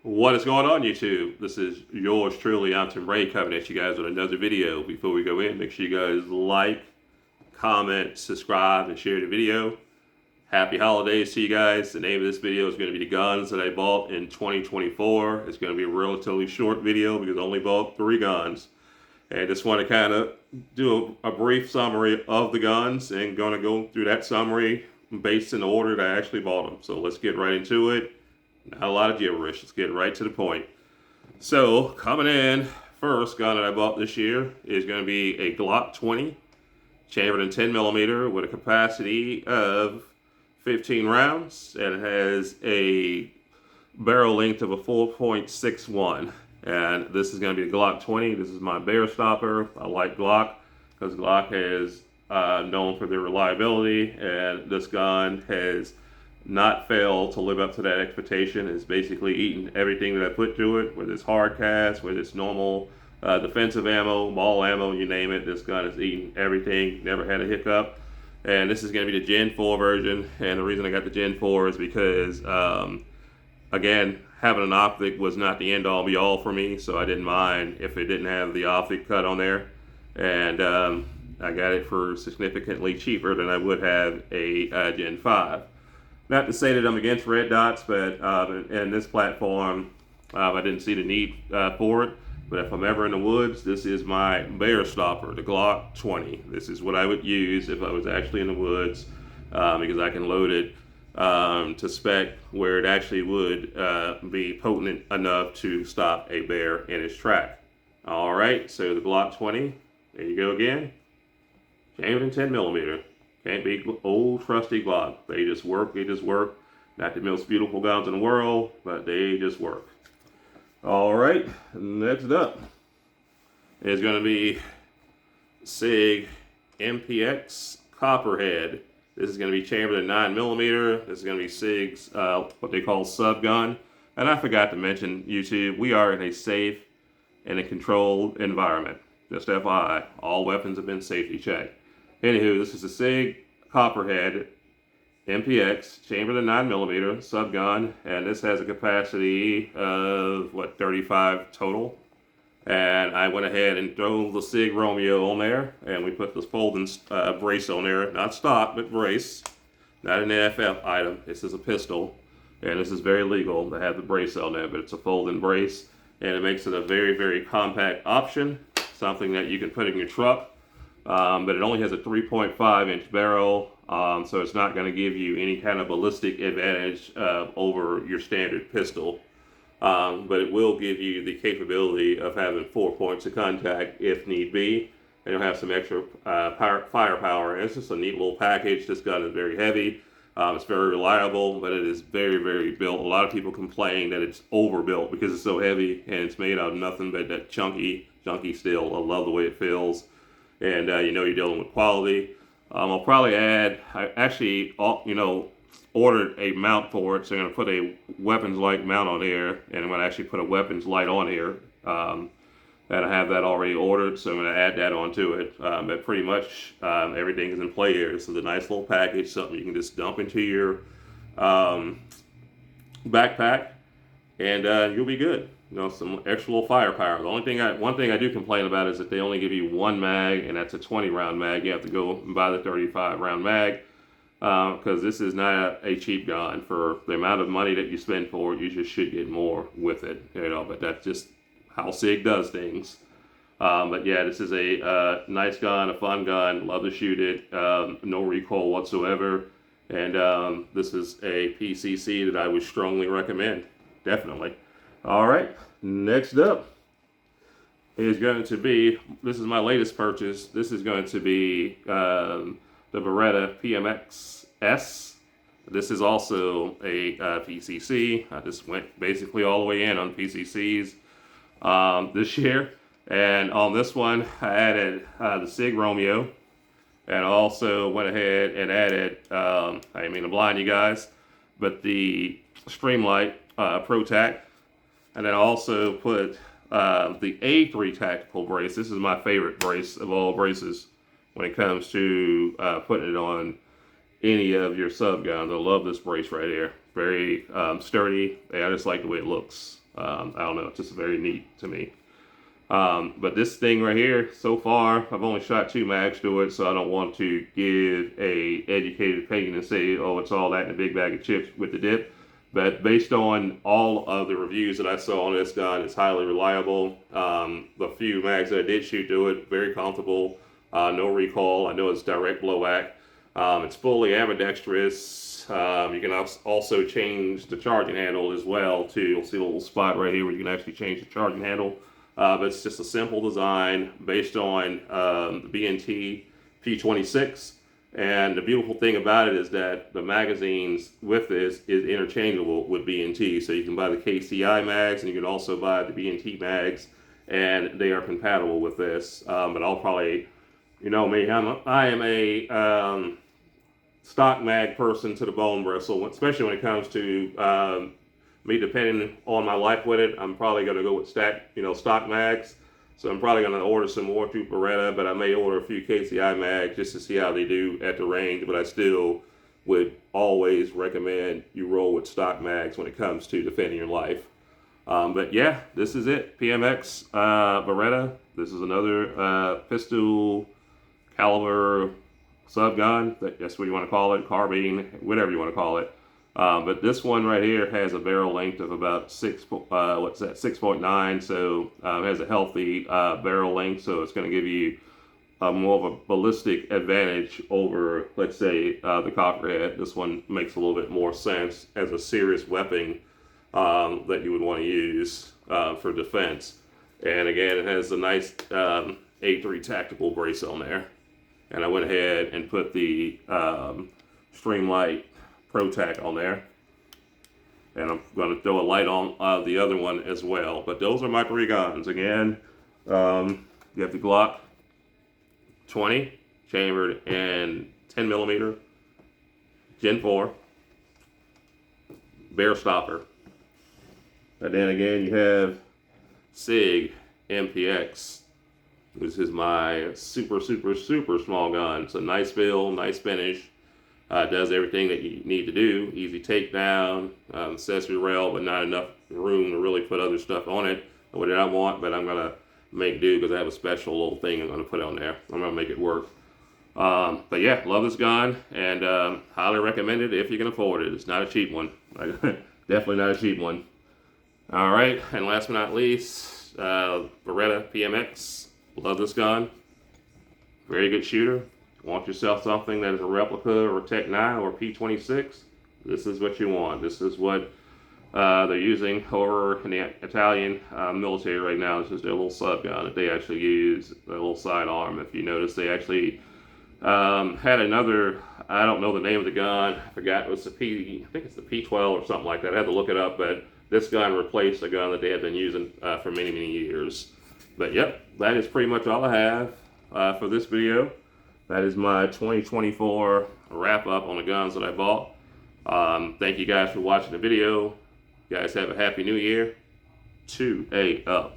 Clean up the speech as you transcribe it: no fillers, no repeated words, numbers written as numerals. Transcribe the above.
What is going on, YouTube? This is yours truly, ATUM-RE, coming at you guys with another video. Before we go in, make sure you guys like, comment, subscribe, and share the video. Happy holidays to you guys. The name of this video is going to be the guns that I bought in 2024. It's going to be a relatively short video because I only bought 3 guns. And just want to kind of do a brief summary of the guns and going to go through that summary based in the order that I actually bought them. So let's get right into it. Not a lot of gibberish. Let's get right to the point. So coming in, first gun that I bought this year is going to be a Glock 20, chambered in 10mm with a capacity of 15 rounds, and it has a barrel length of a 4.61. And this is going to be a Glock 20. This is my bear stopper. I like Glock because Glock is known for their reliability, and this gun has not failed to live up to that expectation. It's basically eaten everything that I put through it, whether it's hard cast, whether it's normal defensive ammo, ball ammo, you name it. This gun has eaten everything, never had a hiccup. And this is going to be the Gen 4 version. And the reason I got the Gen 4 is because, again, having an optic was not the end-all be-all for me, so I didn't mind if it didn't have the optic cut on there. And I got it for significantly cheaper than I would have a Gen 5. Not to say that I'm against red dots, but in this platform, I didn't see the need for it. But if I'm ever in the woods, this is my bear stopper, the Glock 20. This is what I would use if I was actually in the woods, because I can load it to spec where it actually would be potent enough to stop a bear in its track. All right, so the Glock 20, there you go again. Chambered in 10mm. Can't be old trusty Glock. They just work. Not the most beautiful guns in the world, but they just work. All right, next up is going to be Sig MPX Copperhead. This is going to be chambered in 9mm. This is going to be Sig's what they call sub gun. And I forgot to mention, YouTube, we are in a safe and a controlled environment. Just FYI, all weapons have been safety checked. Anywho, this is a Sig Copperhead MPX, chambered in 9mm, sub gun, and this has a capacity of, 35 total. And I went ahead and threw the Sig Romeo on there, and we put this folding brace on there, not stock, but brace. Not an AFF item, this is a pistol, and this is very legal to have the brace on there, but it's a folding brace, and it makes it a very, very compact option, something that you can put in your truck. But it only has a 3.5-inch barrel, so it's not going to give you any kind of ballistic advantage over your standard pistol. But it will give you the capability of having 4 points of contact if need be, and you'll have some extra firepower. And it's just a neat little package. This gun is very heavy. It's very reliable, but it is very, very built. A lot of people complain that it's overbuilt because it's so heavy, and it's made out of nothing but that chunky steel. I love the way it feels. And you know you're dealing with quality. I'll probably add, I actually, ordered a mount for it, so I'm going to put a weapons light mount on here, and I'm going to actually put a weapons light on here. And I have that already ordered, so I'm going to add that onto it. But pretty much everything is in play here. This is a nice little package, something you can just dump into your backpack, and you'll be good. Some extra little firepower. The only thing one thing I do complain about is that they only give you 1 mag, and that's a 20-round mag. You have to go and buy the 35-round mag, because this is not a cheap gun. For the amount of money that you spend for it, you just should get more with it. But that's just how Sig does things. But yeah, this is a nice gun, a fun gun. Love to shoot it. No recoil whatsoever. And this is a PCC that I would strongly recommend. Definitely. All right, next up is going to be, this is my latest purchase. This is going to be the Beretta PMXS. This is also a PCC. I just went basically all the way in on PCCs this year. And on this one, I added the Sig Romeo. And I also went ahead and added, I didn't mean to blind you guys, but the Streamlight Pro-Tac. And then I also put the A3 tactical brace. This is my favorite brace of all braces when it comes to putting it on any of your sub guns. I love this brace right here. Very sturdy. I just like the way it looks. I don't know, it's just very neat to me. But this thing right here, so far, I've only shot 2 mags to it, so I don't want to give a educated opinion and say, oh, it's all that in a big bag of chips with the dip. But based on all of the reviews that I saw on this gun, it's highly reliable. The few mags that I did shoot to it, very comfortable, no recoil. I know it's direct blow back. It's fully ambidextrous. You can also change the charging handle as well too. You'll see a little spot right here where you can actually change the charging handle. But it's just a simple design based on the B&T P26. And the beautiful thing about it is that the magazines with this is interchangeable with B&T. So you can buy the KCI mags and you can also buy the B&T mags, and they are compatible with this. But I'll probably, you know me, I am a stock mag person to the bone bristle, especially when it comes to me depending on my life with it. I'm probably going to go with stock mags. So I'm probably going to order some more through Beretta, but I may order a few KCI mags just to see how they do at the range. But I still would always recommend you roll with stock mags when it comes to defending your life. But yeah, this is it. PMX Beretta. This is another pistol caliber sub gun. That's what you want to call it, carbine, whatever you want to call it. But this one right here has a barrel length of about 6.9, so it has a healthy barrel length, so it's going to give you more of a ballistic advantage over, let's say, the Copperhead. This one makes a little bit more sense as a serious weapon that you would want to use for defense. And again, it has a nice A3 tactical brace on there. And I went ahead and put the Streamlight Pro Tac on there, and I'm going to throw a light on the other one as well. But those are my 3 guns. Again, you have the Glock 20 chambered in 10mm Gen 4 bear stopper, and then again you have Sig MPX. This is my super small gun. It's a nice build, nice finish. Does everything that you need to do. Easy takedown, accessory rail, but not enough room to really put other stuff on it. What I want, but I'm going to make do because I have a special little thing I'm going to put on there. I'm going to make it work. But yeah, love this gun, and highly recommend it if you can afford it. It's not a cheap one. Definitely not a cheap one. All right, and last but not least, Beretta PMX. Love this gun. Very good shooter. Want yourself something that is a replica or a Tech 9 or P26? This is what you want. This is what they're using over in the Italian military right now. This is their little sub gun that they actually use, their little sidearm. If you notice, they actually had another, I don't know the name of the gun. I forgot, it was I think it's the P12 or something like that. I had to look it up, but this gun replaced a gun that they had been using for many years. But yep, that is pretty much all I have for this video. That is my 2024 wrap up on the guns that I bought. Thank you guys for watching the video. You guys have a happy new year. 2-8 up.